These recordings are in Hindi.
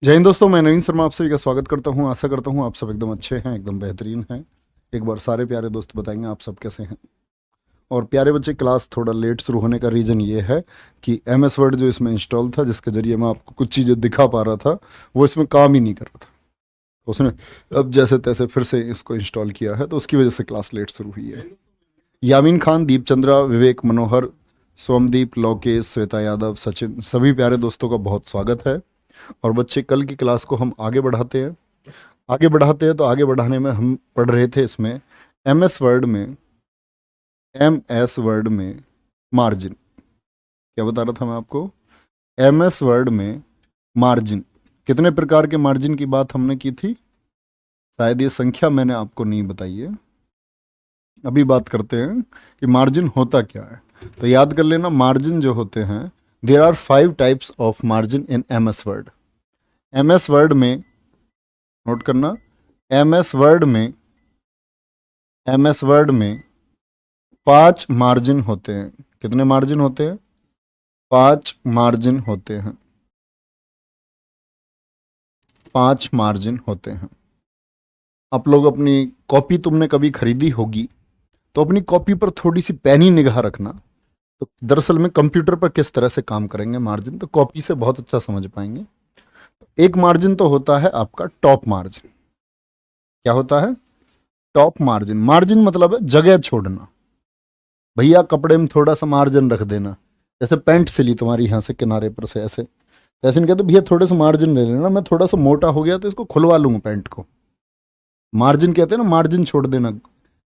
जय हिंद दोस्तों, मैं नवीन शर्मा आप सभी का स्वागत करता हूं। आशा करता हूं आप सब एकदम अच्छे हैं, एकदम बेहतरीन हैं। एक बार सारे प्यारे दोस्त बताएंगे आप सब कैसे हैं। और प्यारे बच्चे, क्लास थोड़ा लेट शुरू होने का रीज़न ये है कि MS वर्ड जो इसमें इंस्टॉल था, जिसके जरिए मैं आपको कुछ चीज़ें दिखा पा रहा था, वो इसमें काम ही नहीं कर रहा था। तो उसने अब जैसे तैसे फिर से इसको इंस्टॉल किया है, तो उसकी वजह से क्लास लेट शुरू हुई है। यामीन खान, दीप चंद्रा, विवेक मनोहर, सोमदीप, लोकेश, श्वेता यादव, सचिन, सभी प्यारे दोस्तों का बहुत स्वागत है। और बच्चे, कल की क्लास को हम आगे बढ़ाते हैं। तो आगे बढ़ाने में हम पढ़ रहे थे इसमें MS वर्ड में मार्जिन। क्या बता रहा था मैं आपको? MS वर्ड में मार्जिन, कितने प्रकार के मार्जिन की बात हमने की थी। शायद ये संख्या मैंने आपको नहीं बताई है। अभी बात करते हैं कि मार्जिन होता क्या है। तो याद कर लेना, मार्जिन जो होते हैं, there are 5 types of margin in MS Word. MS Word में नोट करना, MS वर्ड में 5 मार्जिन होते हैं। कितने मार्जिन होते हैं? 5 मार्जिन होते हैं। 5 मार्जिन होते हैं। आप लोग अपनी कॉपी तुमने कभी खरीदी होगी, तो अपनी कॉपी पर थोड़ी सी पैनी निगाह रखना। तो दरअसल में कंप्यूटर पर किस तरह से काम करेंगे मार्जिन, तो कॉपी से बहुत अच्छा समझ पाएंगे। एक मार्जिन तो होता है आपका टॉप मार्जिन। क्या होता है? Top margin. मार्जिन मतलब है जगह छोड़ना। भैया कपड़े में थोड़ा सा मार्जिन रख देना। जैसे पैंट सिली तुम्हारी यहाँ से किनारे पर से ऐसे, तो ऐसे नहीं कहते भैया थोड़े से मार्जिन ले लेना, मैं थोड़ा सा मोटा हो गया तो इसको खुलवा लूंगा पैंट को। मार्जिन कहते हैं ना, मार्जिन छोड़ देना।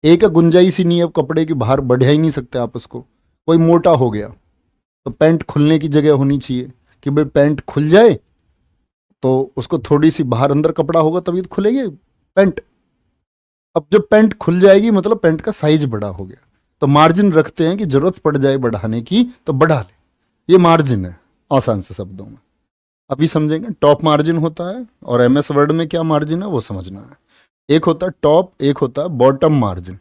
एक गुंजाइश ही नहीं है, अब कपड़े की बाहर बढ़ा ही नहीं सकते आप उसको। कोई मोटा हो गया तो पैंट खुलने की जगह होनी चाहिए कि भाई पैंट खुल जाए, तो उसको थोड़ी सी बाहर अंदर कपड़ा होगा तभी तो खुलेगी पैंट। अब जब पैंट खुल जाएगी मतलब पैंट का साइज बड़ा हो गया, तो मार्जिन रखते हैं कि जरूरत पड़ जाए बढ़ाने की तो बढ़ा ले। ये मार्जिन है आसान से शब्दों में। अभी समझेंगे टॉप मार्जिन होता है, और MS वर्ड में क्या मार्जिन है वो समझना है। एक होता है टॉप, एक होता है बॉटम मार्जिन।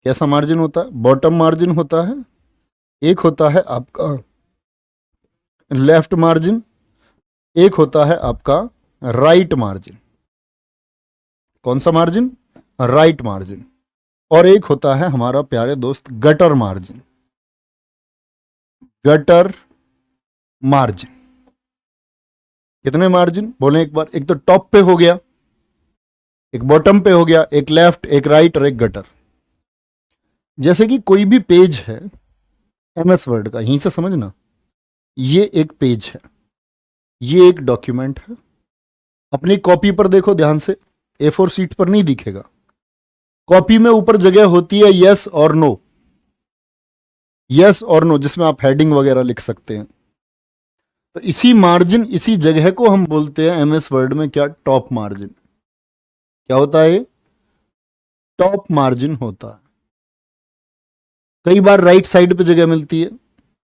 कैसा मार्जिन होता है? बॉटम मार्जिन होता है। एक होता है आपका लेफ्ट मार्जिन, एक होता है आपका राइट मार्जिन। कौन सा मार्जिन? Right margin. और एक होता है हमारा प्यारे दोस्त गटर मार्जिन। Gutter margin. कितने मार्जिन बोले एक बार? एक तो टॉप पे हो गया, एक बॉटम पे हो गया, एक लेफ्ट, एक राइट और एक गटर। जैसे कि कोई भी पेज है MS वर्ड का, यहीं से समझना, ये एक पेज है, ये एक डॉक्यूमेंट है। अपनी कॉपी पर देखो ध्यान से, A4 शीट पर नहीं दिखेगा। कॉपी में ऊपर जगह होती है यस और नो, यस और नो, जिसमें आप हेडिंग वगैरह लिख सकते हैं। तो इसी मार्जिन, इसी जगह को हम बोलते हैं MS वर्ड में क्या? Top margin. क्या होता है? टॉप मार्जिन होता है। कई बार राइट साइड पे जगह मिलती है,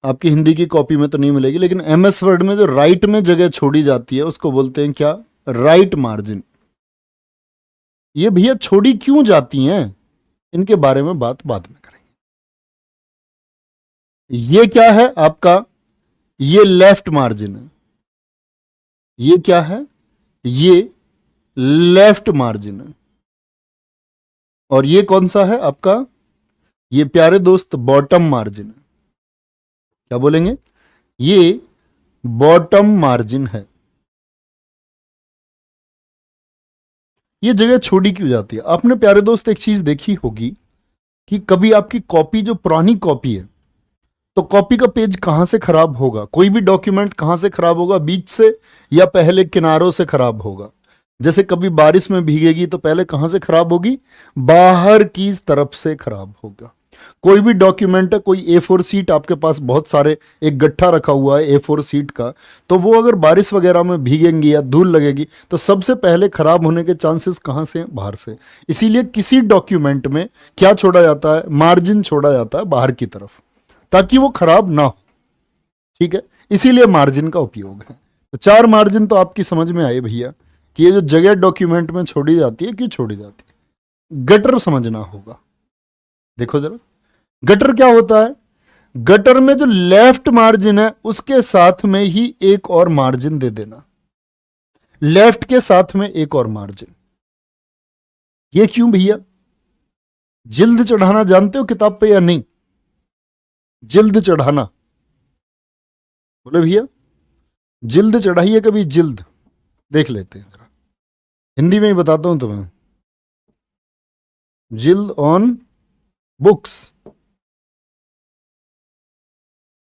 आपकी हिंदी की कॉपी में तो नहीं मिलेगी, लेकिन MS वर्ड में जो राइट में जगह छोड़ी जाती है उसको बोलते हैं क्या? Right margin. ये भैया छोड़ी क्यों जाती हैं, इनके बारे में बात बाद में करेंगे। ये क्या है आपका? ये लेफ्ट मार्जिन है। ये क्या है? ये लेफ्ट मार्जिन है। और ये कौन सा है आपका? ये प्यारे दोस्त बॉटम मार्जिन है। क्या बोलेंगे? ये बॉटम मार्जिन है। ये जगह छोड़ी क्यों जाती है? आपने प्यारे दोस्त एक चीज देखी होगी कि कभी आपकी कॉपी, जो पुरानी कॉपी है, तो कॉपी का पेज कहां से खराब होगा? कोई भी डॉक्यूमेंट कहां से खराब होगा? बीच से या पहले किनारों से खराब होगा? जैसे कभी बारिश में भीगेगी तो पहले कहां से खराब होगी? बाहर की तरफ से खराब होगा। कोई भी डॉक्यूमेंट है, कोई A4 शीट आपके पास बहुत सारे, एक गट्ठा रखा हुआ है A4 शीट का, तो वो अगर बारिश वगैरह में भीगेंगी या धूल लगेगी तो सबसे पहले खराब होने के चांसेस कहां से? बाहर से। इसीलिए किसी डॉक्यूमेंट में क्या छोड़ा जाता है? मार्जिन छोड़ा जाता है बाहर की तरफ, ताकि वो खराब ना हो। ठीक है, इसीलिए मार्जिन का उपयोग है। तो 4 मार्जिन तो आपकी समझ में आए भैया कि ये जो जगह डॉक्यूमेंट में छोड़ी जाती है, क्यों छोड़ी जाती है। गटर समझना होगा। देखो जरा, गटर क्या होता है? गटर में जो लेफ्ट मार्जिन है उसके साथ में ही एक और मार्जिन दे देना। लेफ्ट के साथ में एक और मार्जिन। ये क्यों भैया? जिल्द चढ़ाना जानते हो किताब पे या नहीं? जिल्द चढ़ाना, बोले भैया जिल्द चढ़ाइए कभी, जिल्द देख लेते हैं जरा, हिंदी में ही बताता हूं तुम्हें। जिल्द ऑन बुक्स,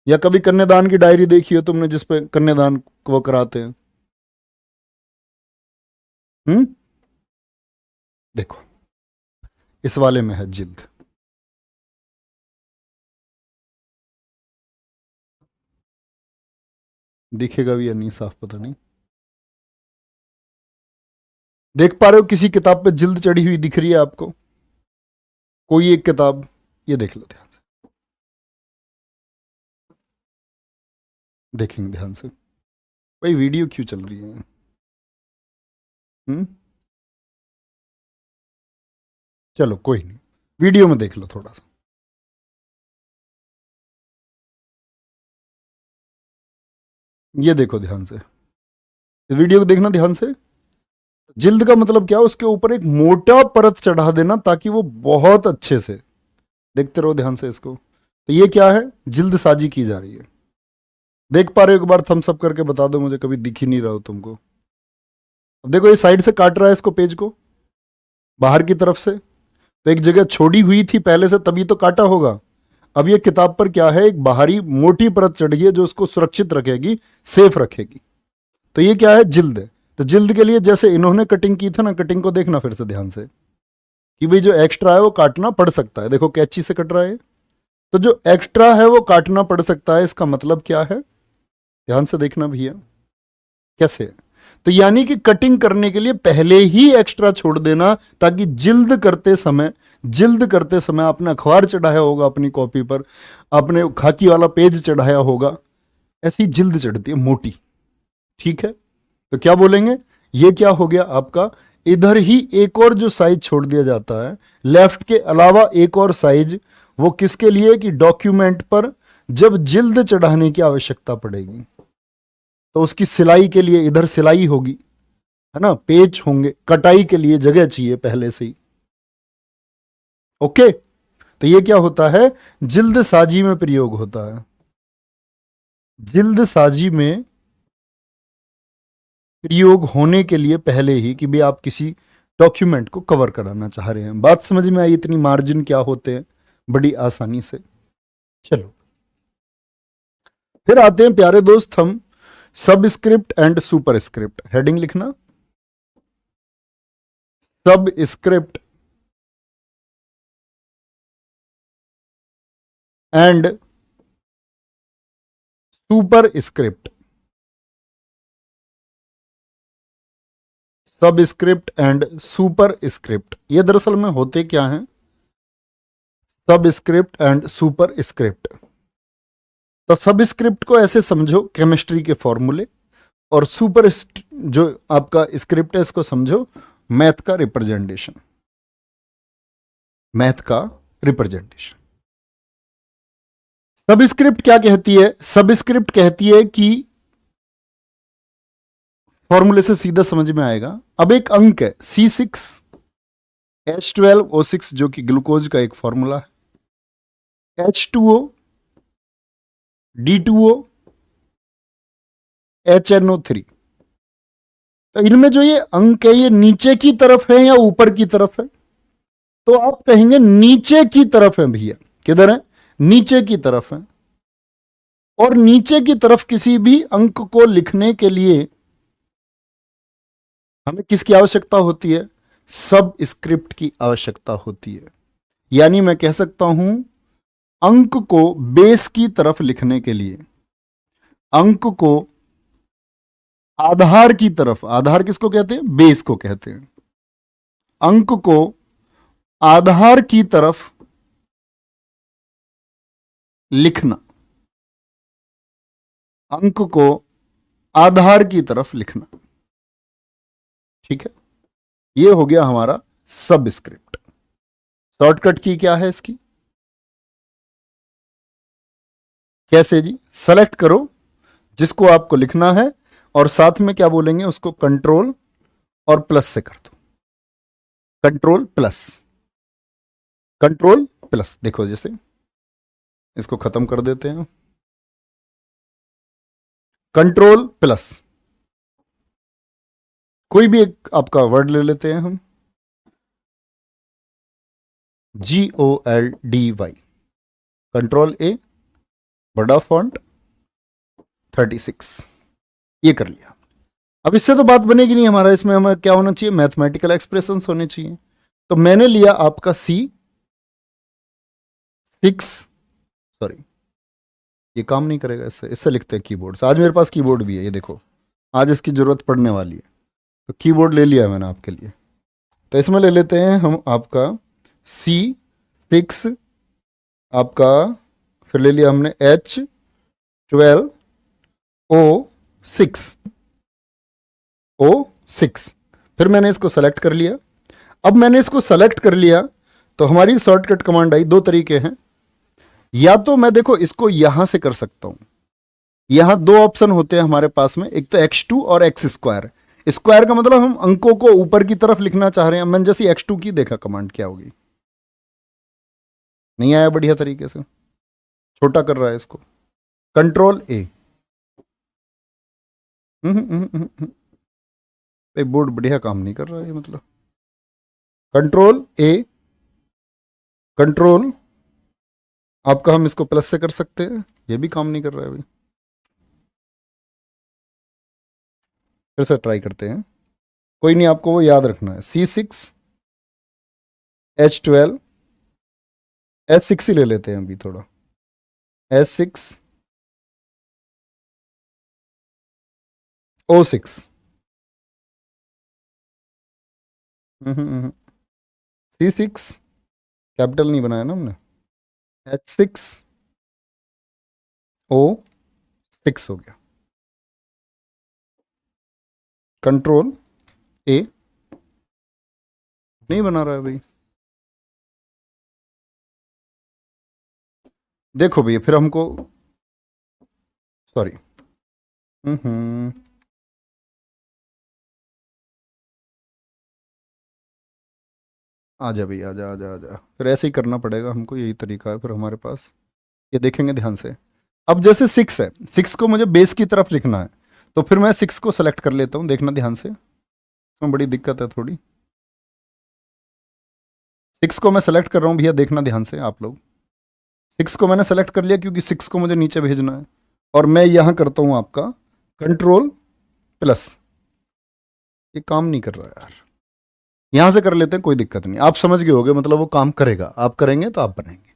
या कभी कन्यादान की डायरी देखी हो तुमने जिसपे कन्यादान वो कराते हैं? देखो इस वाले में है जिल्द। दिखेगा भी या नहीं साफ पता नहीं। देख पा रहे हो किसी किताब पे जिल्द चढ़ी हुई दिख रही है आपको? कोई एक किताब, ये देख लो ध्यान से, देखेंगे ध्यान से। भाई वीडियो क्यों चल रही है? चलो कोई नहीं, वीडियो में देख लो थोड़ा सा। ये देखो ध्यान से, इस वीडियो को देखना ध्यान से। जिल्द का मतलब क्या? उसके ऊपर एक मोटा परत चढ़ा देना ताकि वो बहुत अच्छे से, देखते रहो ध्यान से इसको। तो ये क्या है? जिल्द साजी की जा रही है। देख पा रहे हो? एक बार थम्स अप करके बता दो मुझे, कभी दिख ही नहीं रहा हो तुमको। अब देखो ये साइड से काट रहा है इसको, पेज को बाहर की तरफ से, तो एक जगह छोड़ी हुई थी पहले से तभी तो काटा होगा। अब ये किताब पर क्या है? एक बाहरी मोटी परत चढ़ी है जो उसको सुरक्षित रखेगी, सेफ रखेगी। तो ये क्या है? जिल्द है। तो जिल्द के लिए जैसे इन्होंने कटिंग की थी ना, कटिंग को देखना फिर से ध्यान से कि भाई जो एक्स्ट्रा है वो काटना पड़ सकता है। देखो कैंची से कट रहा है, तो जो एक्स्ट्रा है वो काटना पड़ सकता है। इसका मतलब क्या है? ध्यान से देखना भैया कैसे है। तो यानी कि कटिंग करने के लिए पहले ही एक्स्ट्रा छोड़ देना, ताकि जिल्द करते समय आपने अखबार चढ़ाया होगा अपनी कॉपी पर, आपने खाकी वाला पेज चढ़ाया होगा, ऐसी जिल्द चढ़ती है मोटी। ठीक है, तो क्या बोलेंगे? ये क्या हो गया आपका? इधर ही एक और जो साइज छोड़ दिया जाता है, लेफ्ट के अलावा एक और साइज, वो किसके लिए? कि डॉक्यूमेंट पर जब जिल्द चढ़ाने की आवश्यकता पड़ेगी तो उसकी सिलाई के लिए इधर सिलाई होगी, है ना, पेज होंगे, कटाई के लिए जगह चाहिए पहले से ही। ओके, तो ये क्या होता है? जिल्द साजी में प्रयोग होता है। जिल्द साजी में प्रयोग होने के लिए पहले ही कि भी आप किसी डॉक्यूमेंट को कवर कराना चाह रहे हैं। बात समझ में आई? इतनी मार्जिन क्या होते हैं बड़ी आसानी से। चलो फिर आते हैं प्यारे दोस्त हम सब script and super script. Heading लिखना, सब स्क्रिप्ट एंड सुपर स्क्रिप्ट। सब स्क्रिप्ट एंड सुपर स्क्रिप्ट, ये दरअसल में होते क्या हैं? सब स्क्रिप्ट एंड सुपर स्क्रिप्ट। तो सब स्क्रिप्ट को ऐसे समझो केमिस्ट्री के फॉर्मूले, और सुपर जो आपका स्क्रिप्ट है इसको समझो मैथ का रिप्रेजेंटेशन। मैथ का रिप्रेजेंटेशन। सब स्क्रिप्ट क्या कहती है? सब स्क्रिप्ट कहती है कि, फॉर्मूले से सीधा समझ में आएगा। अब एक अंक है C6H12O6 जो कि ग्लूकोज का एक फॉर्मूला है, H2O, D2O, HNO3। तो इनमें जो ये अंक है ये नीचे की तरफ है या ऊपर की तरफ है? तो आप कहेंगे नीचे की तरफ है भैया। किधर है? नीचे की तरफ है। और नीचे की तरफ किसी भी अंक को लिखने के लिए हमें किसकी आवश्यकता होती है? सब स्क्रिप्ट की आवश्यकता होती है। यानी मैं कह सकता हूं अंक को बेस की तरफ लिखने के लिए, अंक को आधार की तरफ, आधार किसको कहते हैं? बेस को कहते हैं। अंक को आधार की तरफ लिखना, अंक को आधार की तरफ लिखना। ठीक है, ये हो गया हमारा सब स्क्रिप्ट। शॉर्टकट की क्या है इसकी? कैसे जी? सेलेक्ट करो जिसको आपको लिखना है और साथ में क्या बोलेंगे उसको, कंट्रोल और प्लस से कर दो, कंट्रोल प्लस, कंट्रोल प्लस। देखो जैसे इसको खत्म कर देते हैं, कंट्रोल प्लस। कोई भी एक आपका वर्ड ले लेते हैं हम, GOLDY, कंट्रोल A, बड़ा फॉन्ट 36, ये कर लिया। अब इससे तो बात बनेगी नहीं हमारा, इसमें हमें क्या होना चाहिए, मैथमेटिकल एक्सप्रेशंस होने चाहिए। तो मैंने लिया आपका C6, सॉरी ये काम नहीं करेगा, इससे इससे लिखते हैं कीबोर्ड से। आज मेरे पास कीबोर्ड भी है, ये देखो आज इसकी जरूरत पड़ने वाली है, तो कीबोर्ड ले लिया मैंने आपके लिए। तो इसमें ले लेते हैं हम आपका C6, आपका फिर ले लिया हमने H12O6, फिर मैंने इसको सेलेक्ट कर लिया। अब मैंने इसको सेलेक्ट कर लिया तो हमारी शॉर्टकट कमांड आई, दो तरीके हैं, या तो मैं देखो इसको यहां से कर सकता हूं, यहां दो ऑप्शन होते हैं हमारे पास में, एक तो x2 और x स्क्वायर। स्क्वायर का मतलब हम अंकों को ऊपर की तरफ लिखना चाह रहे हैं। मैंने जैसे x2 की देखा कमांड क्या होगी, नहीं आया बढ़िया तरीके से, छोटा कर रहा है इसको, कंट्रोल A। बोर्ड बढ़िया काम नहीं कर रहा है, मतलब कंट्रोल A, कंट्रोल आपका हम इसको प्लस से कर सकते हैं, ये भी काम नहीं कर रहा है भाई। फिर से ट्राई करते हैं, कोई नहीं, आपको वो याद रखना है, C6 H12 S6 ही ले लेते हैं अभी थोड़ा, S6 O6, C6 कैपिटल नहीं बनाया ना हमने, H6O6 हो गया, कंट्रोल A, नहीं बना रहा है भाई। देखो भैया फिर हमको, सॉरी, आजा भैया, आजा आजा आजा, फिर ऐसे ही करना पड़ेगा हमको, यही तरीका है फिर हमारे पास, ये देखेंगे ध्यान से। अब जैसे 6 है, 6 को मुझे बेस की तरफ लिखना है, तो फिर मैं 6 को सेलेक्ट कर लेता हूँ, देखना ध्यान से, इसमें बड़ी दिक्कत है थोड़ी। 6 को मैं सेलेक्ट कर रहा हूँ भैया, देखना ध्यान से आप लोग, 6 को मैंने सेलेक्ट कर लिया क्योंकि 6 को मुझे नीचे भेजना है, और मैं यहां करता हूं आपका कंट्रोल प्लस। ये काम नहीं कर रहा यार, यहां से कर लेते हैं, कोई दिक्कत नहीं, आप समझ गए होगे, मतलब वो काम करेगा, आप करेंगे तो आप बनेंगे।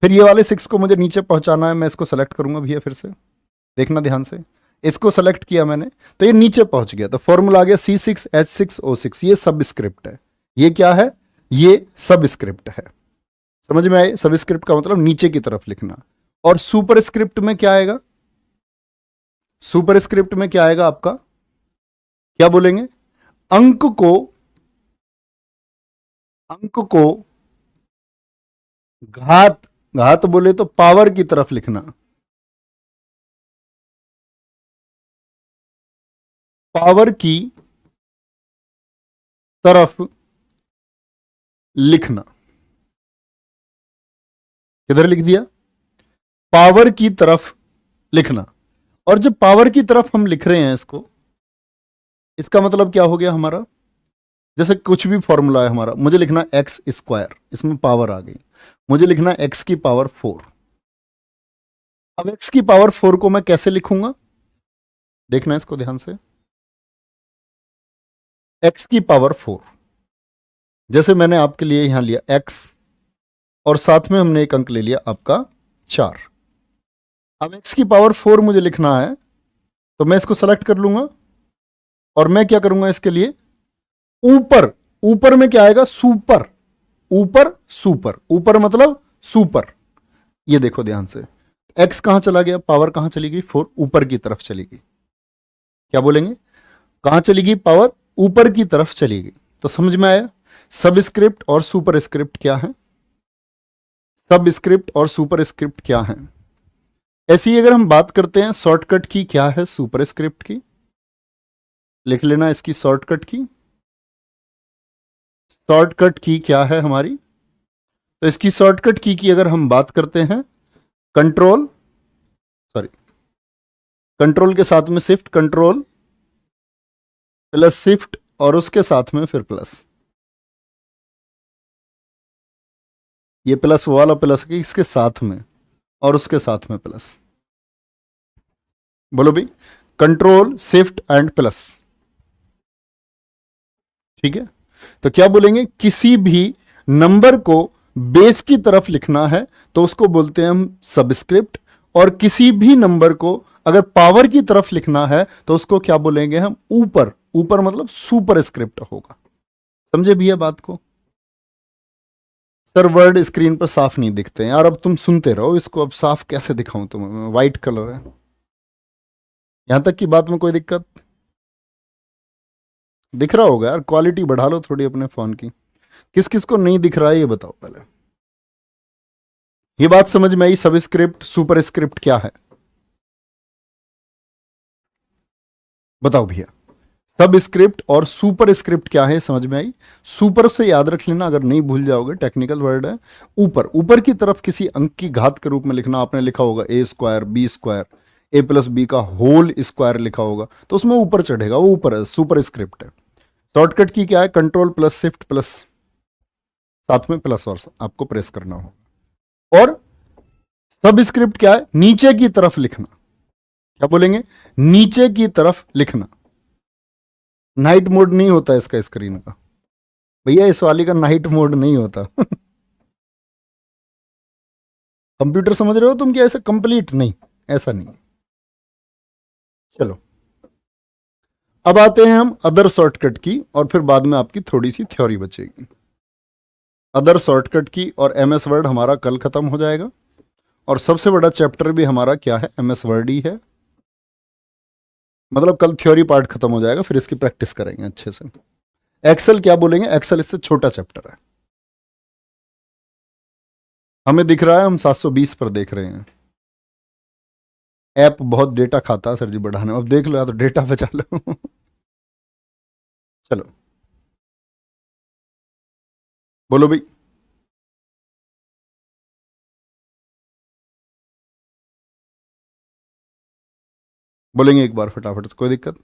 फिर ये वाले 6 को मुझे नीचे पहुंचाना है, मैं इसको सेलेक्ट करूंगा भैया, फिर से देखना ध्यान से, इसको सेलेक्ट किया मैंने तो ये नीचे पहुंच गया, तो फॉर्मूला आ गया C6H6O6, ये सब स्क्रिप्ट है। ये क्या है, ये सब स्क्रिप्ट है, समझ में आए, सब स्क्रिप्ट का मतलब नीचे की तरफ लिखना। और सुपर स्क्रिप्ट में क्या आएगा, सुपर स्क्रिप्ट में क्या आएगा आपका, क्या बोलेंगे, अंक को घात, घात बोले तो पावर की तरफ लिखना, पावर की तरफ लिखना। किधर लिख दिया, पावर की तरफ लिखना। और जब पावर की तरफ हम लिख रहे हैं इसको, इसका मतलब क्या हो गया हमारा, जैसे कुछ भी फॉर्मूला है हमारा, मुझे लिखना एक्स स्क्वायर, इसमें पावर आ गई, मुझे लिखना एक्स की पावर 4। अब एक्स की पावर 4 को मैं कैसे लिखूंगा, देखना इसको ध्यान से, एक्स की पावर 4, जैसे मैंने आपके लिए यहां लिया एक्स, और साथ में हमने एक अंक ले लिया आपका 4। अब एक्स की पावर 4 मुझे लिखना है, तो मैं इसको सेलेक्ट कर लूंगा, और मैं क्या करूंगा इसके लिए, ऊपर, ऊपर में क्या आएगा, सुपर, ऊपर सुपर, ऊपर मतलब सुपर। ये देखो ध्यान से, एक्स कहां चला गया, पावर कहां चली गई, 4 ऊपर की तरफ चली गई, क्या बोलेंगे, कहां चली गई पावर, ऊपर की तरफ चली गई। तो समझ में आया, सब स्क्रिप्ट और सुपर स्क्रिप्ट क्या है, सब स्क्रिप्ट और सुपर स्क्रिप्ट क्या है। ऐसी अगर हम बात करते हैं शॉर्टकट की, क्या है सुपर स्क्रिप्ट की, लिख लेना इसकी शॉर्टकट की। शॉर्टकट की क्या है हमारी? तो इसकी शॉर्टकट की अगर हम बात करते हैं, कंट्रोल, सॉरी, कंट्रोल के साथ में शिफ्ट, कंट्रोल प्लस शिफ्ट और उसके साथ में फिर प्लस। ये प्लस वो वाला प्लस है इसके साथ में और उसके साथ में प्लस। बोलो भाई, कंट्रोल शिफ्ट एंड प्लस। ठीक है, तो क्या बोलेंगे? किसी भी नंबर को बेस की तरफ लिखना है तो उसको बोलते हैं हम सबस्क्रिप्ट, और किसी भी नंबर को अगर पावर की तरफ लिखना है तो उसको क्या बोलेंगे हम? ऊपर। ऊपर मतलब सुपर स्क्रिप्ट होगा। समझे भैया बात को? सर वर्ड स्क्रीन पर साफ नहीं दिखते हैं यार, अब तुम सुनते रहो इसको, अब साफ कैसे दिखाऊं तुम्हें? व्हाइट कलर है। यहां तक की बात में कोई दिक्कत? दिख रहा होगा यार, क्वालिटी बढ़ा लो थोड़ी अपने फोन की। किस किस को नहीं दिख रहा है ये बताओ पहले। ये बात समझ में आई? सबस्क्रिप्ट सुपर स्क्रिप्ट क्या है बताओ भैया। सब स्क्रिप्ट और सुपर स्क्रिप्ट क्या है समझ में आई? सुपर से याद रख लेना अगर नहीं भूल जाओगे, टेक्निकल वर्ड है। ऊपर, ऊपर की तरफ किसी अंक की घात के रूप में लिखना। आपने लिखा होगा ए स्क्वायर बी स्क्वायर, ए प्लस बी का होल स्क्वायर लिखा होगा तो उसमें ऊपर चढ़ेगा, वो ऊपर है, सुपर स्क्रिप्ट है। शॉर्टकट की क्या है? कंट्रोल प्लस शिफ्ट प्लस, साथ में प्लस और आपको प्रेस करना होगा। और सब स्क्रिप्ट क्या है? नीचे की तरफ लिखना। क्या बोलेंगे? नीचे की तरफ लिखना। नाइट मोड नहीं होता इसका स्क्रीन का भैया, इस वाली का नाइट मोड नहीं होता। कंप्यूटर समझ रहे हो तुम? क्या ऐसा कंप्लीट नहीं, ऐसा नहीं। चलो अब आते हैं हम अदर शॉर्टकट की, और फिर बाद में आपकी थोड़ी सी थ्योरी बचेगी। अदर शॉर्टकट की और एमएस वर्ड हमारा कल खत्म हो जाएगा, और सबसे बड़ा चैप्टर भी हमारा क्या है? एमएस वर्ड ही है। मतलब कल थ्योरी पार्ट खत्म हो जाएगा, फिर इसकी प्रैक्टिस करेंगे अच्छे से। एक्सेल क्या बोलेंगे? एक्सेल इससे छोटा चैप्टर है। हमें दिख रहा है हम 720 पर देख रहे हैं। ऐप बहुत डेटा खाता है सर जी बढ़ाने, अब देख लो या तो डेटा बचा लो। चलो बोलो भाई। बोलेंगे एक बार फटाफट से, कोई दिक्कत?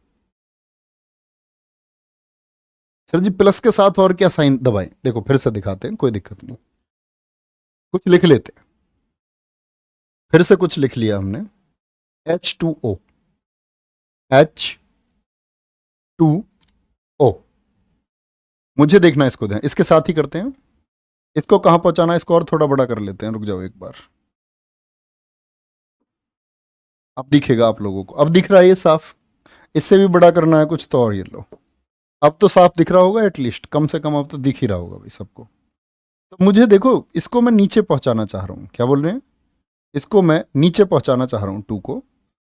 सर जी प्लस के साथ और क्या साइन दबाएं? देखो फिर से दिखाते हैं, कोई दिक्कत नहीं। कुछ लिख लेते हैं, फिर से कुछ लिख लिया हमने। H2O, H2O। मुझे देखना इसको, दें इसके साथ ही करते हैं। इसको कहां पहुंचाना है? इसको और थोड़ा बड़ा कर लेते हैं, रुक जाओ एक बार। अब दिखेगा आप लोगों को, अब दिख रहा है ये साफ। इससे भी बड़ा करना है कुछ तो, और ये लो, अब तो साफ दिख रहा होगा एटलीस्ट, कम से कम अब तो दिख ही रहा होगा भाई सबको। तो मुझे देखो, इसको मैं नीचे पहुंचाना चाह रहा हूं। क्या बोल रहे हैं? इसको मैं नीचे पहुंचाना चाह रहा हूं, टू को।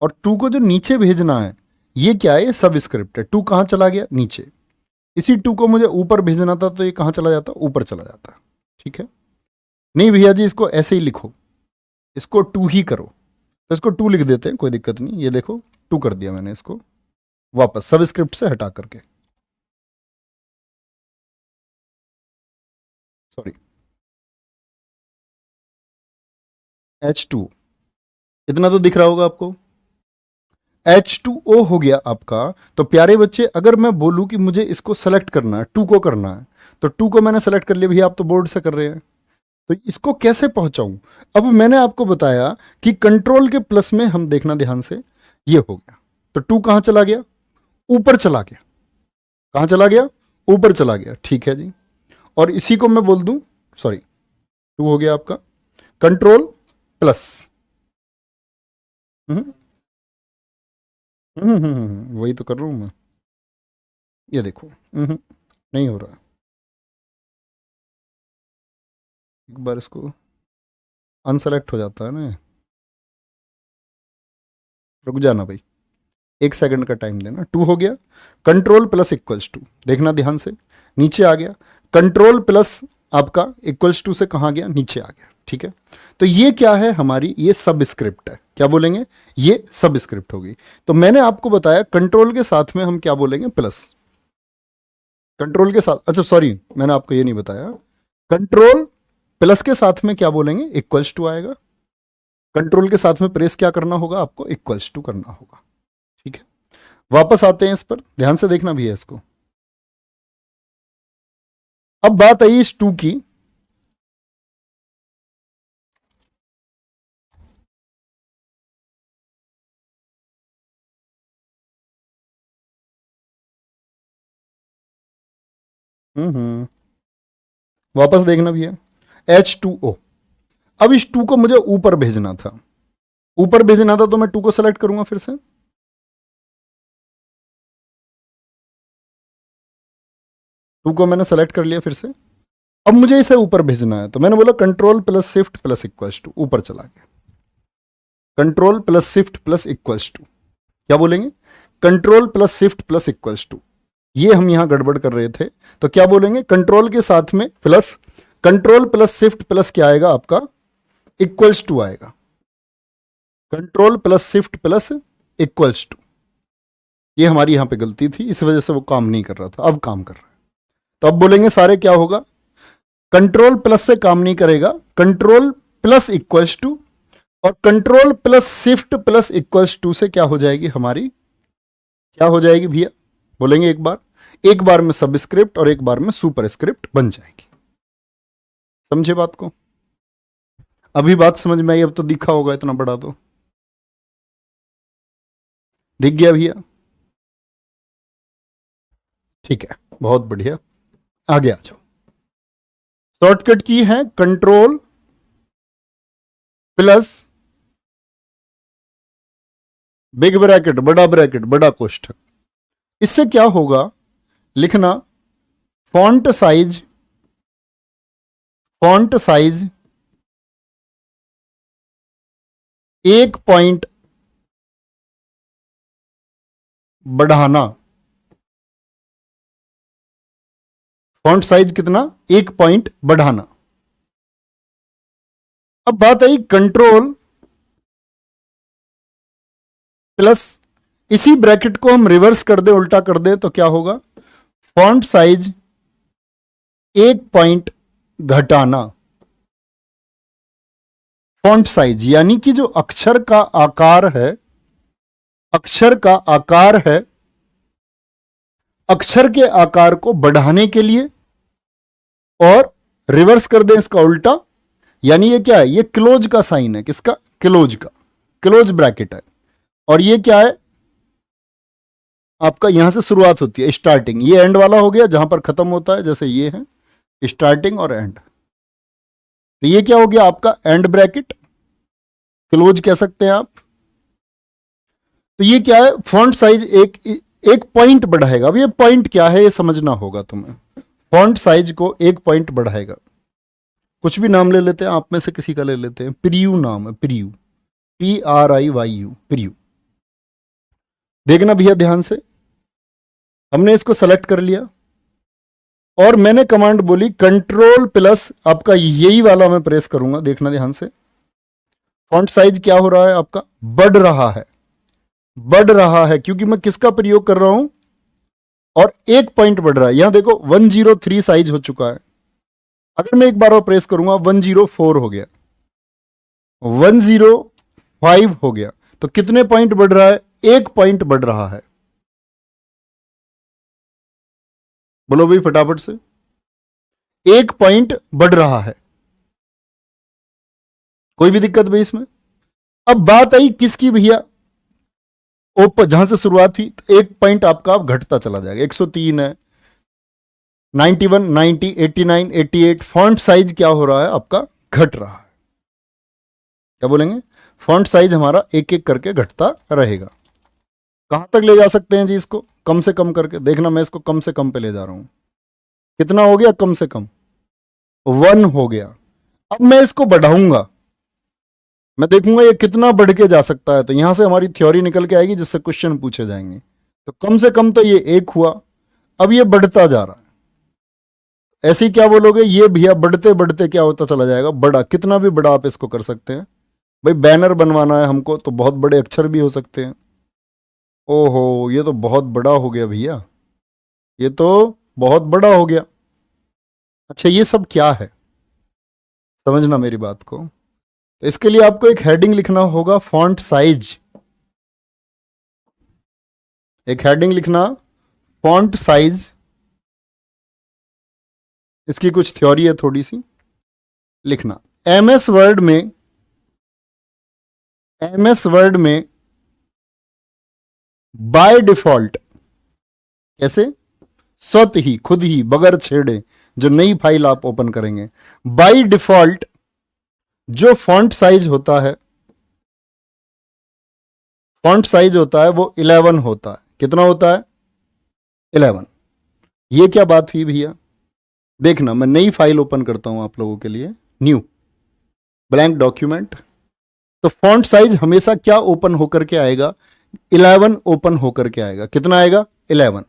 और टू को जो नीचे भेजना है ये क्या है? ये सब स्क्रिप्ट है। टू कहां चला गया? नीचे। इसी टू को मुझे ऊपर भेजना था तो ये कहां चला जाता? ऊपर चला जाता। ठीक है, नहीं भैया जी इसको ऐसे ही लिखो, इसको टू ही करो, तो इसको टू लिख देते हैं, कोई दिक्कत नहीं। ये देखो टू कर दिया मैंने इसको वापस सब स्क्रिप्ट से हटा करके। सॉरी, H2, इतना तो दिख रहा होगा आपको। H2O हो गया आपका। तो प्यारे बच्चे, अगर मैं बोलूं कि मुझे इसको सेलेक्ट करना है, टू को करना है, तो टू को मैंने सेलेक्ट कर लिया भैया, आप तो बोर्ड से कर रहे हैं। तो इसको कैसे पहुंचाऊं? अब मैंने आपको बताया कि कंट्रोल के प्लस में हम देखना ध्यान से, ये हो गया। तो टू कहां चला गया? ऊपर चला गया। कहां चला गया? ऊपर चला गया। ठीक है जी, और इसी को मैं बोल दूं, सॉरी, टू हो गया आपका, कंट्रोल प्लस। वही तो कर रहा हूं मैं। ये देखो, नहीं हो रहा। एक बार इसको अनसेलेक्ट हो जाता है ना। रुक जाना भाई, एक सेकंड का टाइम देना। टू हो गया, कंट्रोल प्लस इक्वल्स टू, देखना ध्यान से, नीचे आ गया। कंट्रोल प्लस आपका इक्वल्स टू से कहां गया? नीचे आ गया। ठीक है, तो ये क्या है हमारी, ये सबस्क्रिप्ट है, क्या बोलेंगे, ये सबस्क्रिप्ट होगी। तो मैंने आपको बताया कंट्रोल के साथ में हम क्या बोलेंगे, प्लस। कंट्रोल के साथ, अच्छा सॉरी मैंने आपको ये नहीं बताया, कंट्रोल प्लस के साथ में क्या बोलेंगे, इक्वल्स टू आएगा। कंट्रोल के साथ में प्रेस क्या करना होगा आपको, इक्वल्स टू करना होगा। ठीक है, वापस आते हैं इस पर, ध्यान से देखना भी है इसको। अब बात आई इस टू की, वापस देखना भी है, H2O। अब इस टू को मुझे ऊपर भेजना था, ऊपर भेजना था तो मैं टू को सेलेक्ट करूंगा फिर से, टू को मैंने सेलेक्ट कर लिया फिर से। अब मुझे इसे ऊपर भेजना है, तो मैंने बोला control plus shift plus equals to, ऊपर चला गया। Control plus shift plus equals to, क्या बोलेंगे, control plus shift plus equals to. ये हम यहां गड़बड़ कर रहे थे, तो क्या बोलेंगे, कंट्रोल के साथ में plus, control plus shift plus क्या आएगा आपका, इक्वल्स टू आएगा। Control plus shift plus equals to, ये हमारी यहां पे गलती थी, इस वजह से वो काम नहीं कर रहा था, अब काम कर रहा है। तो अब बोलेंगे सारे क्या होगा, कंट्रोल प्लस से काम नहीं करेगा, कंट्रोल प्लस इक्वल्स टू, और control plus shift plus equals to से क्या हो जाएगी हमारी, क्या हो जाएगी भैया, बोलेंगे एक बार में सबस्क्रिप्ट और एक बार में सुपरस्क्रिप्ट बन जाएगी। समझे बात को, अभी बात समझ में आई, अब तो दिखा होगा इतना बड़ा, तो दिख गया भैया, ठीक है, बहुत बढ़िया, आगे आ जाओ। शॉर्टकट की है कंट्रोल प्लस बिग ब्रैकेट बड़ा कोष्ठक। इससे क्या होगा, लिखना फॉन्ट साइज 1 पॉइंट बढ़ाना, फॉन्ट साइज कितना, 1 पॉइंट बढ़ाना। अब बात आई कंट्रोल प्लस, इसी ब्रैकेट को हम रिवर्स कर दें, उल्टा कर दें, तो क्या होगा, फॉन्ट साइज 1 पॉइंट घटाना। फॉन्ट साइज यानी कि जो अक्षर का आकार है, अक्षर का आकार है, अक्षर के आकार को बढ़ाने के लिए, और रिवर्स कर दें इसका उल्टा, यानी ये क्या है, ये क्लोज का साइन है, किसका, क्लोज का, क्लोज ब्रैकेट है। और ये क्या है आपका, यहां से शुरुआत होती है स्टार्टिंग, ये एंड वाला हो गया जहां पर खत्म होता है, जैसे ये है स्टार्टिंग और एंड, तो ये क्या हो गया आपका एंड ब्रैकेट, क्लोज कह सकते हैं आप। तो ये क्या है, फॉन्ट साइज एक पॉइंट बढ़ाएगा। अब ये पॉइंट क्या है ये समझना होगा तुम्हें, फॉन्ट साइज को 1 पॉइंट बढ़ाएगा। कुछ भी नाम ले लेते हैं, आप में से किसी का ले लेते हैं, प्रियू नाम है, प्रियू, PRIYU, प्रियू। देखना भैया ध्यान से, हमने इसको सेलेक्ट कर लिया और मैंने कमांड बोली कंट्रोल प्लस, आपका यही वाला मैं प्रेस करूंगा, देखना ध्यान से, फॉन्ट साइज क्या हो रहा है आपका, बढ़ रहा है, बढ़ रहा है, क्योंकि मैं किसका प्रयोग कर रहा हूं, और 1 पॉइंट बढ़ रहा है। यहां देखो 103 साइज हो चुका है, अगर मैं एक बार और प्रेस करूंगा 104 हो गया, 105 हो गया, तो कितने पॉइंट बढ़ रहा है, 1 पॉइंट बढ़ रहा है। बोलो भाई फटाफट से, 1 पॉइंट बढ़ रहा है, कोई भी दिक्कत भाई इसमें। अब बात आई किसकी भैया, ऊपर जहां से शुरुआत थी, तो 1 पॉइंट आपका अब घटता चला जाएगा, 103 है, 91, 90, 89, 88, फॉन्ट साइज क्या हो रहा है आपका, घट रहा है। क्या बोलेंगे, फॉन्ट साइज हमारा एक एक करके घटता रहेगा। कहां तक ले जा सकते हैं जी इसको, कम से कम करके देखना, मैं इसको कम से कम पे ले जा रहा हूं, कितना हो गया, कम से कम 1 हो गया। अब मैं इसको बढ़ाऊंगा, मैं देखूंगा ये कितना बढ़ के जा सकता है, तो यहां से हमारी थ्योरी निकल के आएगी जिससे क्वेश्चन पूछे जाएंगे। तो कम से कम तो ये 1 हुआ, अब ये बढ़ता जा रहा है, ऐसे ही क्या बोलोगे, ये भैया बढ़ते बढ़ते क्या होता चला जाएगा, बड़ा, कितना भी बड़ा आप इसको कर सकते हैं। भाई बैनर बनवाना है हमको तो बहुत बड़े अक्षर भी हो सकते हैं। ओहो, ये तो बहुत बड़ा हो गया भैया, ये तो बहुत बड़ा हो गया। अच्छा ये सब क्या है, समझना मेरी बात को। तो इसके लिए आपको एक हेडिंग लिखना होगा, फॉन्ट साइज। एक हेडिंग लिखना, फॉन्ट साइज। इसकी कुछ थ्योरी है थोड़ी सी, लिखना। एमएस वर्ड में, एमएस वर्ड में बाय डिफॉल्ट, कैसे, स्वत ही, खुद ही, बगैर छेड़े, जो नई फाइल आप ओपन करेंगे, बाय डिफॉल्ट जो फॉन्ट साइज होता है, फॉन्ट साइज होता है वो 11 होता है। कितना होता है, 11। ये क्या बात हुई भैया, देखना मैं नई फाइल ओपन करता हूं आप लोगों के लिए, न्यू ब्लैंक डॉक्यूमेंट। तो फॉन्ट साइज हमेशा क्या ओपन होकर के आएगा, 11 ओपन होकर के आएगा। कितना आएगा, 11।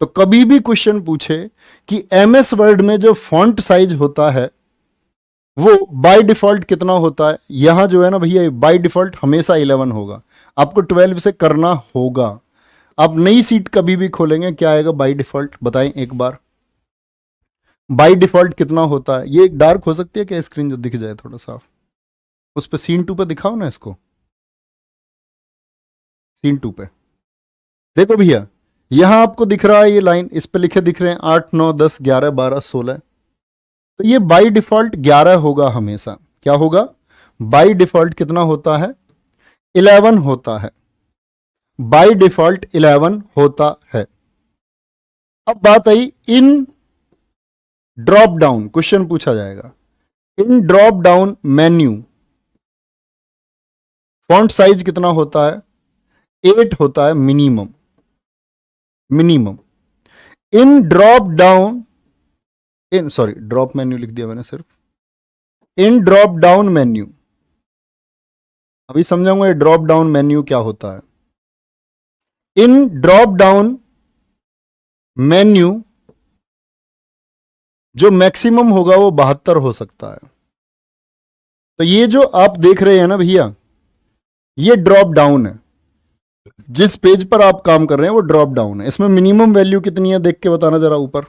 तो कभी भी क्वेश्चन पूछे कि एमएस वर्ड में जो फॉन्ट साइज होता है वो बाय डिफॉल्ट कितना होता है, यहां जो है ना भैया, बाय डिफॉल्ट हमेशा 11 होगा। आपको 12 से करना होगा। आप नई सीट कभी भी खोलेंगे, क्या आएगा बाय डिफॉल्ट, बताएं एक बार। बाय डिफॉल्ट कितना होता है, ये डार्क हो सकती है क्या स्क्रीन, जो दिख जाए थोड़ा साफ, उस पर सीन 2 पे दिखाओ ना इसको, सीन 2 पे देखो भैया, यहां आपको दिख रहा है ये लाइन, इस पे लिखे दिख रहे हैं 8 9 10 11 12 16। तो ये बाय डिफॉल्ट 11 होगा हमेशा। क्या होगा, बाय डिफॉल्ट कितना होता है, 11 होता है। बाय डिफॉल्ट 11 होता है। अब बात आई इन ड्रॉप डाउन, क्वेश्चन पूछा जाएगा, इन drop down menu font size कितना होता है, 8 होता है मिनिमम, मिनिमम। इन ड्रॉप डाउन, इन सॉरी ड्रॉप मेन्यू लिख दिया मैंने सिर्फ, इन ड्रॉप डाउन मेन्यू, अभी समझाऊंगा ये ड्रॉप डाउन मेन्यू क्या होता है। इन ड्रॉप डाउन मेन्यू जो मैक्सिमम होगा वो 72 हो सकता है। तो ये जो आप देख रहे हैं ना भैया, ये ड्रॉप डाउन है, जिस पेज पर आप काम कर रहे हैं वो ड्रॉप डाउन है। इसमें मिनिमम वैल्यू कितनी है देख के बताना जरा, ऊपर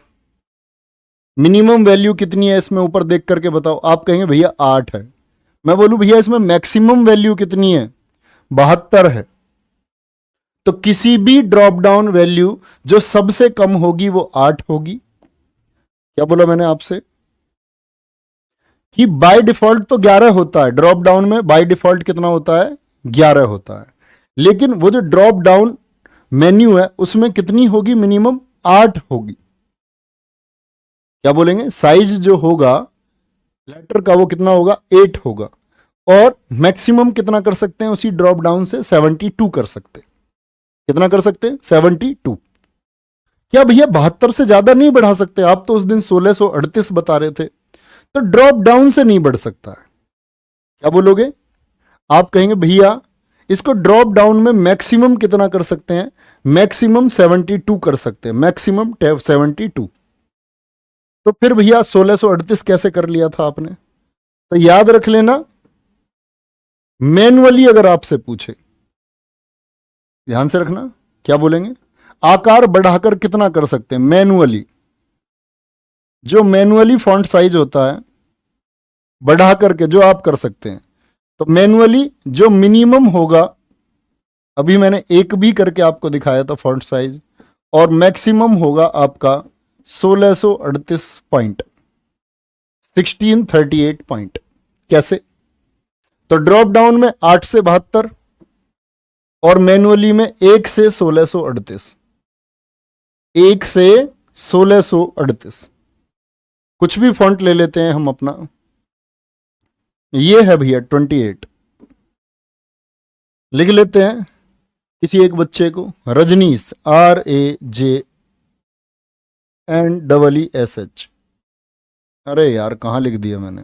मिनिमम वैल्यू कितनी है इसमें, ऊपर देख करके बताओ। आप कहेंगे भैया 8 है, मैं बोलूं भैया इसमें मैक्सिमम वैल्यू कितनी है, 72 है। तो किसी भी ड्रॉप डाउन वैल्यू जो सबसे कम होगी वो 8 होगी। क्या बोला मैंने आपसे कि बाय डिफॉल्ट तो 11 होता है, ड्रॉप डाउन में बाय डिफॉल्ट कितना होता है, 11 होता है। लेकिन वो जो ड्रॉप डाउन मेन्यू है उसमें कितनी होगी, मिनिमम 8 होगी। क्या बोलेंगे, साइज जो होगा लेटर का वो कितना होगा, 8 होगा। और मैक्सिमम कितना कर सकते हैं उसी ड्रॉप डाउन से, 72 कर सकते हैं। कितना कर सकते हैं, 72। क्या भैया 72 से ज्यादा नहीं बढ़ा सकते, आप तो उस दिन 1638 बता रहे थे। तो ड्रॉप डाउन से नहीं बढ़ सकता है। क्या बोलोगे, आप कहेंगे भैया इसको ड्रॉप डाउन में मैक्सिमम कितना कर सकते हैं, मैक्सिमम 72 कर सकते हैं, मैक्सिमम 72। तो फिर भैया 1638 कैसे कर लिया था आपने, तो याद रख लेना, मैनुअली अगर आपसे पूछे, ध्यान से रखना, क्या बोलेंगे, आकार बढ़ाकर कितना कर सकते हैं मैनुअली, जो मैनुअली फॉन्ट साइज होता है बढ़ा करके जो आप कर सकते हैं। तो मैनुअली जो मिनिमम होगा, अभी मैंने एक भी करके आपको दिखाया था फॉन्ट साइज, और मैक्सिमम होगा आपका 1638 पॉइंट, 1638 पॉइंट। कैसे, तो ड्रॉप डाउन में 8 से 72 और मैनुअली में 1 से 1638, 1 से 1638। कुछ भी फॉन्ट ले लेते हैं हम अपना, ये है भैया 28, लिख लेते हैं किसी एक बच्चे को, रजनीश, RAJNEESH। अरे यार कहां लिख दिया मैंने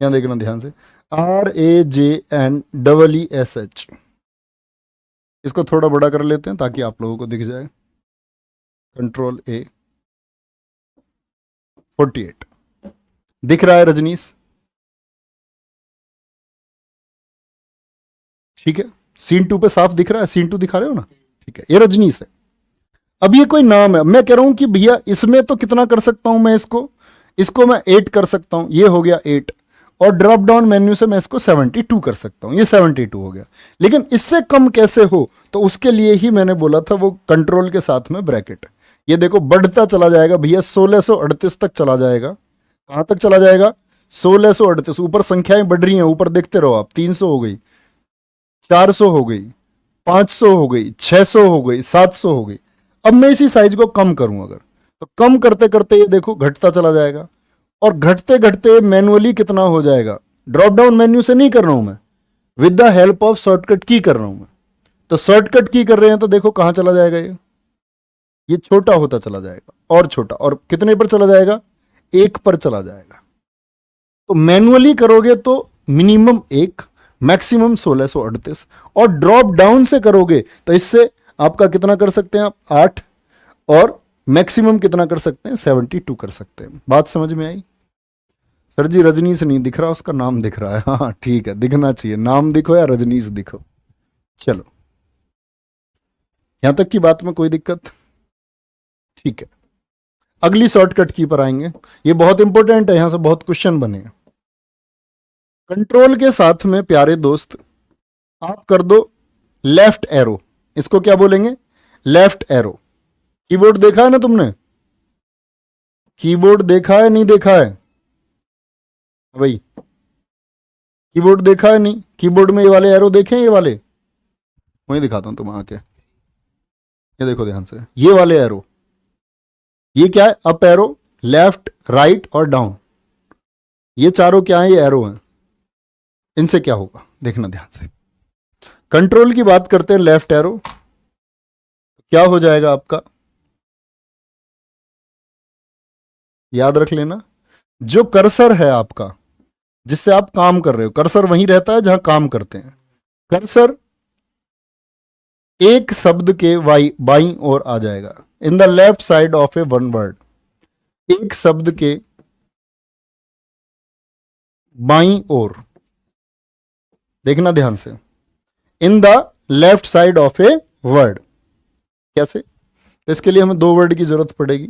यहां देखना ध्यान से, RAJNEESH। इसको थोड़ा बड़ा कर लेते हैं ताकि आप लोगों को दिख जाए। कंट्रोल ए, 48 दिख रहा है रजनीश? ठीक है, सीन 2 पे साफ दिख रहा है, सीन 2 दिखा रहे हो ना? ठीक है, ये रजनीश है। अब ये कोई नाम है, मैं कह रहा हूं कि भैया इसमें तो कितना कर सकता हूं मैं, इसको इसको मैं 8 कर सकता हूं, ये हो गया 8, और ड्रॉप डाउन मेन्यू से मैं इसको 72 कर सकता हूं, ये 72 हो गया। लेकिन इससे कम कैसे हो, तो उसके लिए ही मैंने बोला था वो कंट्रोल के साथ में ब्रैकेट। ये देखो बढ़ता चला जाएगा भैया, 1638 तक चला जाएगा। कहां तक चला जाएगा? 1638। ऊपर संख्याएं बढ़ रही हैं, ऊपर देखते रहो आप। 300 हो गई, 400 हो गई, 500 हो गई, 600 हो गई, 700 हो गई। अब मैं इसी साइज को कम करूं अगर, तो कम करते करते ये देखो घटता चला जाएगा, और घटते घटते मैनुअली कितना हो जाएगा। ड्रॉप डाउन मेन्यू से नहीं कर रहा हूं मैं, with the help of shortcut की कर रहा हूं मैं। तो शॉर्टकट की कर रहे हैं तो देखो कहां चला जाएगा ये छोटा होता चला जाएगा, और छोटा, और कितने पर चला जाएगा? 1 पर चला जाएगा। तो मैनुअली करोगे तो मिनिमम 1, मैक्सिमम 1638, और ड्रॉप डाउन से करोगे तो इससे आपका कितना कर सकते हैं आप? 8, और मैक्सिमम कितना कर सकते हैं? 72 कर सकते हैं। बात समझ में आई? सर जी रजनीश नहीं दिख रहा, उसका नाम दिख रहा है। हाँ ठीक है, दिखना चाहिए, नाम दिखो या रजनीश दिखो। चलो, यहां तक की बात में कोई दिक्कत? ठीक है, अगली शॉर्टकट की पर आएंगे। ये बहुत इंपॉर्टेंट है, यहां से बहुत क्वेश्चन बनेगा। कंट्रोल के साथ में प्यारे दोस्त आप कर दो लेफ्ट एरो। इसको क्या बोलेंगे? Left arrow. कीबोर्ड देखा है ना तुमने? कीबोर्ड देखा है नहीं देखा है भाई? कीबोर्ड देखा है नहीं? कीबोर्ड में ये वाले एरो देखे, ये वाले वही दिखाता हूं तुम आके, ये देखो ध्यान से, ये वाले एरो, ये क्या है? अप एरो, लेफ्ट, राइट और डाउन। ये चारों क्या है? ये एरो हैं। इनसे क्या होगा देखना ध्यान से। कंट्रोल की बात करते हैं, लेफ्ट एरो क्या हो जाएगा आपका? याद रख लेना, जो कर्सर है आपका, जिससे आप काम कर रहे हो, कर्सर वहीं रहता है जहां काम करते हैं। कर्सर एक शब्द के बाईं ओर आ जाएगा, in the left side of A one word. एक शब्द के बाईं ओर, देखना ध्यान से, in the left side of a word. कैसे? तो इसके लिए हमें 2 वर्ड की जरूरत पड़ेगी।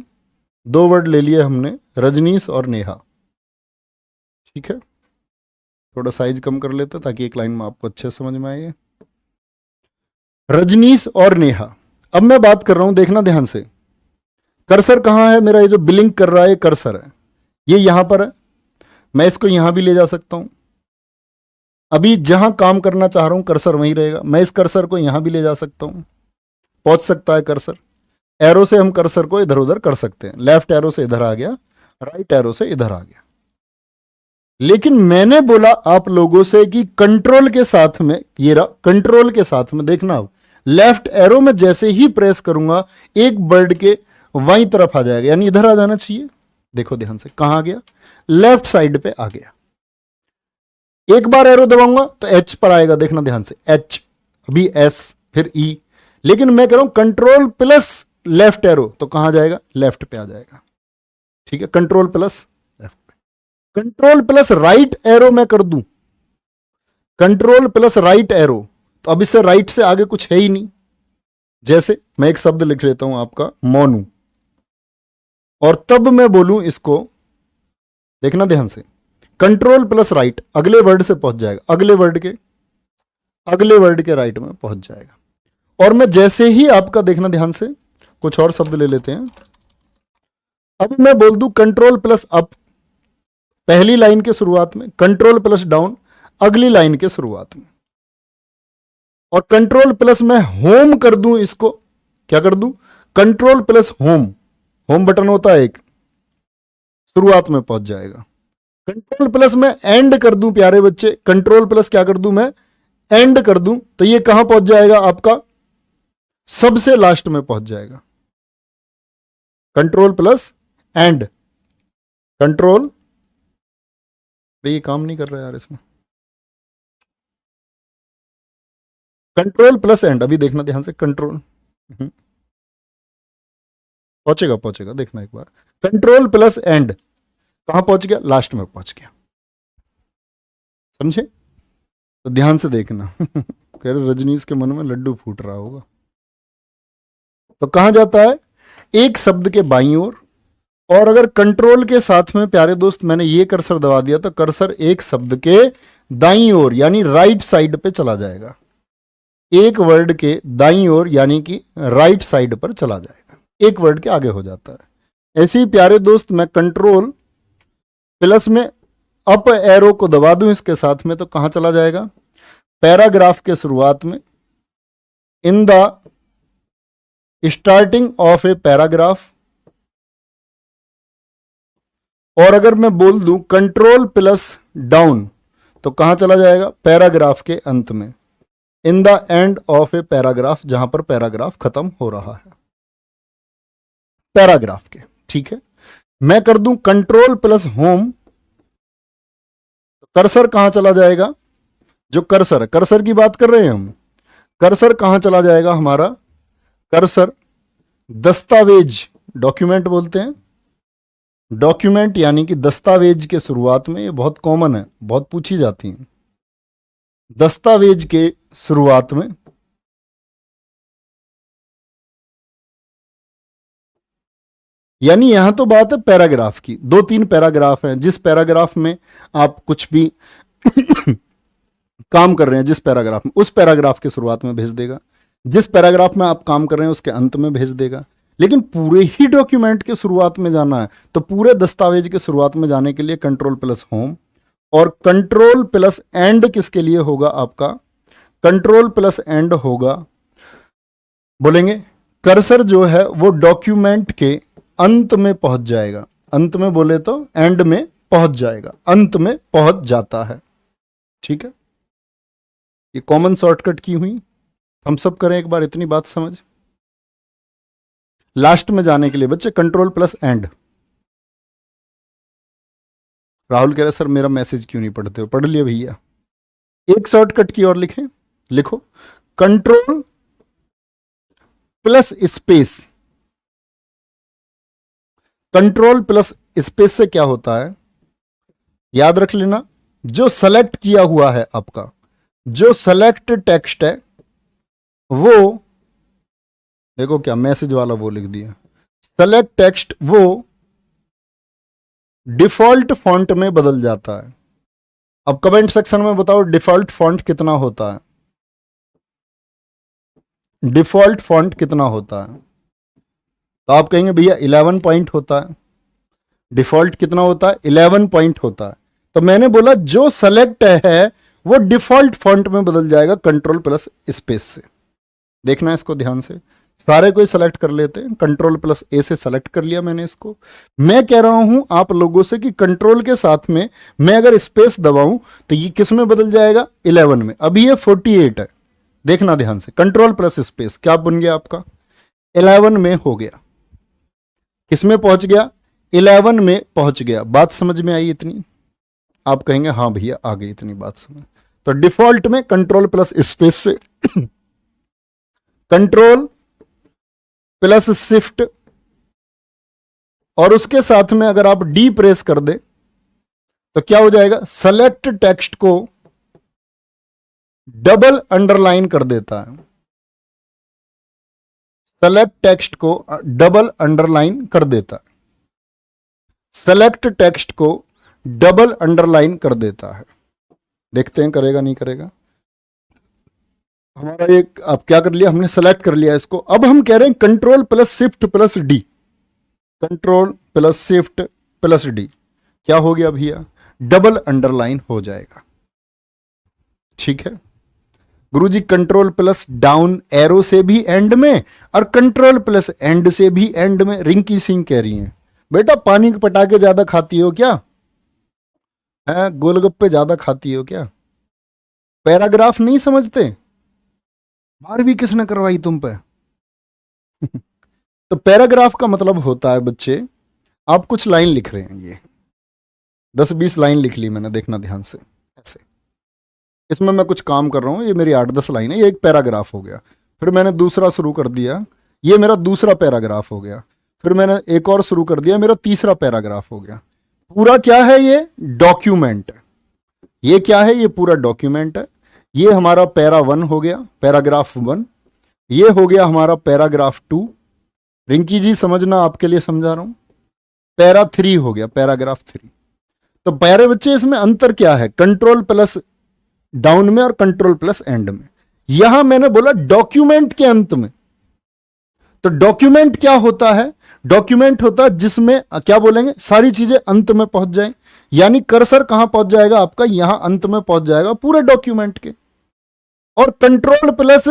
2 वर्ड ले लिए हमने, रजनीश और नेहा। ठीक है, थोड़ा साइज कम कर लेते ताकि एक लाइन में आपको अच्छे समझ में आए। रजनीश और नेहा। अब मैं बात कर रहा हूं, देखना ध्यान से, कर्सर कहां है मेरा? ये जो ब्लिंक कर रहा है ये कर्सर है, ये यहां पर है। मैं इसको यहां भी ले जा सकता हूं। अभी जहां काम करना चाह रहा हूं कर्सर वहीं रहेगा। मैं इस कर्सर को यहां भी ले जा सकता हूं, पहुंच सकता है कर्सर। एरो से हम कर्सर को इधर उधर कर सकते हैं। लेफ्ट एरो से इधर आ गया, राइट एरो से इधर आ गया। लेकिन मैंने बोला आप लोगों से कि कंट्रोल के साथ में, ये रहा कंट्रोल के साथ में, देखना अब लेफ्ट एरो में जैसे ही प्रेस करूंगा एक वर्ड के बाईं तरफ आ जाएगा, यानी इधर आ जाना चाहिए। देखो ध्यान से, कहां आ गया? लेफ्ट साइड पे आ गया। एक बार एरो दबाऊंगा तो एच पर आएगा, देखना ध्यान से, एच, अभी एस, फिर ई। लेकिन मैं कह रहा हूं कंट्रोल प्लस लेफ्ट एरो, तो कहां जाएगा? लेफ्ट पे आ जाएगा। ठीक है, कंट्रोल प्लस लेफ्ट पे। कंट्रोल प्लस राइट एरो मैं कर दूं, कंट्रोल प्लस राइट एरो, तो अब इससे राइट से आगे कुछ है ही नहीं। जैसे मैं एक शब्द लिख लेता हूं आपका, मोनू, और तब मैं बोलूं इसको, देखना ध्यान से, कंट्रोल प्लस राइट, अगले वर्ड से पहुंच जाएगा, अगले वर्ड के राइट में पहुंच जाएगा। और मैं जैसे ही आपका, देखना ध्यान से, कुछ और शब्द ले लेते हैं। अब मैं बोल दूं कंट्रोल प्लस अप पहली लाइन के शुरुआत में, कंट्रोल प्लस डाउन अगली लाइन के शुरुआत में, और कंट्रोल प्लस मैं होम कर दूं इसको, क्या कर दूं? Control plus home, home button होता है एक, शुरुआत में पहुंच जाएगा। कंट्रोल प्लस मैं एंड कर दूं प्यारे बच्चे, कंट्रोल प्लस क्या कर दूं मैं? एंड कर दूं, तो ये कहां पहुंच जाएगा आपका? सबसे लास्ट में पहुंच जाएगा। कंट्रोल प्लस एंड, कंट्रोल, ये काम नहीं कर रहा यार इसमें। कंट्रोल प्लस एंड, अभी देखना ध्यान से, कंट्रोल पहुंचेगा पहुंचेगा, देखना एक बार, कंट्रोल प्लस एंड कहां पहुंच गया, लास्ट में पहुंच गया, समझे? तो ध्यान से देखना कह रहे रजनीश के मन में लड्डू फूट रहा होगा। तो कहां जाता है, एक शब्द के बाईं ओर, और अगर कंट्रोल के साथ में प्यारे दोस्त मैंने ये कर्सर दबा दिया तो कर्सर एक शब्द के दाईं ओर यानी राइट साइड पे चला जाएगा, एक वर्ड के दाईं ओर यानी कि राइट साइड पर चला जाएगा, एक वर्ड के आगे हो जाता है। ऐसे ही प्यारे दोस्त मैं कंट्रोल प्लस में अप एरो को दबा दूं इसके साथ में तो कहां चला जाएगा, पैराग्राफ के शुरुआत में, in the starting of a paragraph, और अगर मैं बोल दूं कंट्रोल प्लस डाउन तो कहां चला जाएगा, पैराग्राफ के अंत में, in the end of a paragraph, जहां पर पैराग्राफ खत्म हो रहा है पैराग्राफ के। ठीक है, मैं कर दूं कंट्रोल प्लस होम, कर्सर कहां चला जाएगा, जो कर्सर, कर्सर की बात कर रहे हैं हम, कर्सर कहां चला जाएगा हमारा, कर्सर दस्तावेज, डॉक्यूमेंट बोलते हैं, डॉक्यूमेंट यानी कि दस्तावेज के शुरुआत में, ये बहुत कॉमन है, बहुत पूछी जाती है, दस्तावेज के शुरुआत में, यानी यहां तो बात है पैराग्राफ की, दो तीन पैराग्राफ हैं, जिस पैराग्राफ में आप कुछ भी काम कर रहे हैं, जिस पैराग्राफ में, उस पैराग्राफ के शुरुआत में भेज देगा, जिस पैराग्राफ में आप काम कर रहे हैं उसके अंत में भेज देगा। लेकिन पूरे ही डॉक्यूमेंट के शुरुआत में जाना है तो पूरे दस्तावेज के शुरुआत में जाने के लिए कंट्रोल प्लस होम, और कंट्रोल प्लस एंड किसके लिए होगा आपका, कंट्रोल प्लस एंड होगा, बोलेंगे कर्सर जो है वो डॉक्यूमेंट के अंत में पहुंच जाएगा, अंत में बोले तो एंड में पहुंच जाएगा, अंत में पहुंच जाता है। ठीक है, ये कॉमन शॉर्टकट की हुई, हम सब करें एक बार, इतनी बात समझ। लास्ट में जाने के लिए बच्चे कंट्रोल प्लस एंड, राहुल कह रहे सर मेरा मैसेज क्यों नहीं पढ़ते हो, पढ़ लिया भैया, एक शॉर्टकट की और लिखें, लिखो control plus space, control plus space से क्या होता है, याद रख लेना, जो सेलेक्ट किया हुआ है आपका, जो सेलेक्ट टेक्स्ट है वो, देखो क्या मैसेज वाला वो लिख दिया, सेलेक्ट टेक्स्ट वो डिफॉल्ट फॉन्ट में बदल जाता है। अब कमेंट सेक्शन में बताओ डिफॉल्ट फॉन्ट कितना होता है, डिफॉल्ट फॉन्ट कितना होता है, तो आप कहेंगे भैया 11 पॉइंट होता है, डिफॉल्ट कितना होता है, 11 पॉइंट होता है। तो मैंने बोला जो सेलेक्ट है वो डिफॉल्ट फॉन्ट में बदल जाएगा कंट्रोल प्लस स्पेस से, देखना इसको ध्यान से, सारे कोई सेलेक्ट कर लेते हैं, कंट्रोल प्लस ए से सेलेक्ट कर लिया मैंने इसको। मैं कह रहा हूं आप लोगों से कि कंट्रोल के साथ में मैं अगर स्पेस दबाऊं तो ये किस में बदल जाएगा, 11 में, अभी ये 48 है, देखना ध्यान से, कंट्रोल प्लस स्पेस क्या बन गया आपका, 11 में हो गया, किस में पहुंच गया, 11 में पहुंच गया। बात समझ में आई इतनी, आप कहेंगे हाँ भैया आ गई इतनी बात समझ। तो डिफॉल्ट में कंट्रोल प्लस स्पेस से कंट्रोल प्लस शिफ्ट, और उसके साथ में अगर आप डी प्रेस कर दें तो क्या हो जाएगा, सेलेक्ट टेक्स्ट को डबल अंडरलाइन कर देता है, सेलेक्ट टेक्स्ट को डबल अंडरलाइन कर देता है, सेलेक्ट टेक्स्ट को डबल अंडरलाइन कर देता है। देखते हैं करेगा नहीं करेगा। हमारा एक अब क्या कर लिया हमने, सेलेक्ट कर लिया इसको। अब हम कह रहे हैं control plus shift plus D, control plus shift plus D क्या हो गया भैया, डबल अंडरलाइन हो जाएगा। ठीक है गुरुजी, कंट्रोल प्लस डाउन एरो से भी एंड में और कंट्रोल प्लस एंड से भी एंड में। रिंकी सिंह कह रही हैं बेटा पानी के पटाखे ज्यादा खाती हो क्या, है गोलगप्पे ज्यादा खाती हो क्या, पैराग्राफ नहीं समझते, 12वीं किसने करवाई तुम पे तो पैराग्राफ का मतलब होता है बच्चे, आप कुछ लाइन लिख रहे हैं, ये 10-20 लाइन लिख ली मैंने, देखना ध्यान से ऐसे, इसमें मैं कुछ काम कर रहा हूँ, ये मेरी 8-10 लाइन है, ये एक पैराग्राफ हो गया। फिर मैंने दूसरा शुरू कर दिया, ये मेरा दूसरा पैराग्राफ हो गया। फिर मैंने एक और शुरू कर दिया, मेरा तीसरा पैराग्राफ हो गया। पूरा क्या है? ये डॉक्यूमेंट है। ये क्या है? ये पूरा डॉक्यूमेंट है। ये हमारा पैरा 1 हो गया, पैराग्राफ 1। ये हो गया हमारा पैराग्राफ 2। रिंकी जी समझना, आपके लिए समझा रहा हूं। पैरा 3 हो गया, पैराग्राफ 3। तो प्यारे बच्चे, इसमें अंतर क्या है कंट्रोल प्लस डाउन में और कंट्रोल प्लस एंड में? यहां मैंने बोला डॉक्यूमेंट के अंत में। तो डॉक्यूमेंट क्या होता है? डॉक्यूमेंट होता है जिसमें क्या बोलेंगे, सारी चीजें अंत में पहुंच जाए। यानी कर्सर कहां पहुंच जाएगा आपका? यहां अंत में पहुंच जाएगा पूरे डॉक्यूमेंट के। और कंट्रोल प्लस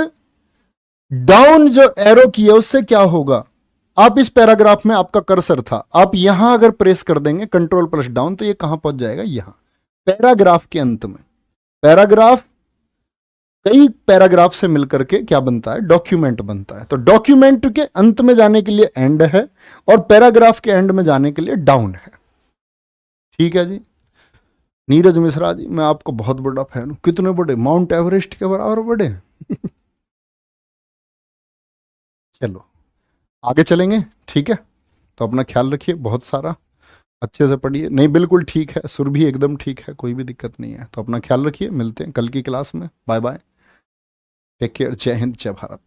डाउन जो एरो की है, उससे क्या होगा? आप इस पैराग्राफ में आपका कर्सर था, आप यहां अगर प्रेस कर देंगे कंट्रोल प्लस डाउन, तो ये कहां पहुंच जाएगा? यहां पैराग्राफ के अंत में। पैराग्राफ कई पैराग्राफ से मिलकर के क्या बनता है? डॉक्यूमेंट बनता है। तो डॉक्यूमेंट के अंत में जाने के लिए एंड है, और पैराग्राफ के एंड में जाने के लिए डाउन है। ठीक है जी। नीरज मिश्रा जी, मैं आपको बहुत बड़ा फैन हूं। कितने बड़े? माउंट एवरेस्ट के बराबर बड़े। चलो आगे चलेंगे, ठीक है? तो अपना ख्याल रखिए, बहुत सारा अच्छे से पढ़िए। नहीं, बिल्कुल ठीक है, सुर भी एकदम ठीक है, कोई भी दिक्कत नहीं है। तो अपना ख्याल रखिए, मिलते हैं कल की क्लास में। बाय बाय, टेक केयर, जय हिंद, जय भारत।